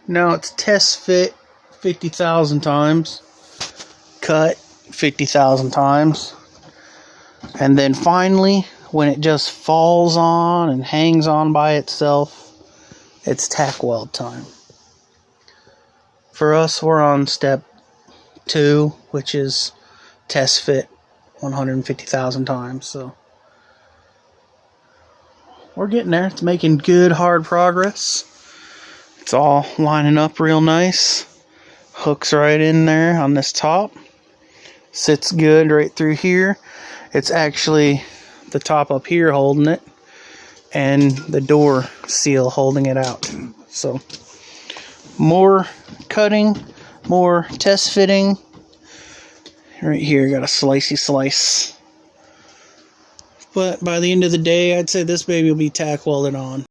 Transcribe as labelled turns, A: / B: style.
A: Now it's test fit 50,000 times, cut 50,000 times, and then finally, when it just falls on and hangs on by itself, it's tack weld time. For us, we're on step 2, which is test fit 150,000 times. So we're getting there. It's making good, hard progress. It's all lining up real nice. Hooks right in there on this top. Sits good right through here. It's actually the top up here holding it, and the door seal holding it out. So more cutting, more test fitting. Right here, got a slicey slice. But by the end of the day, I'd say this baby will be tack welded on.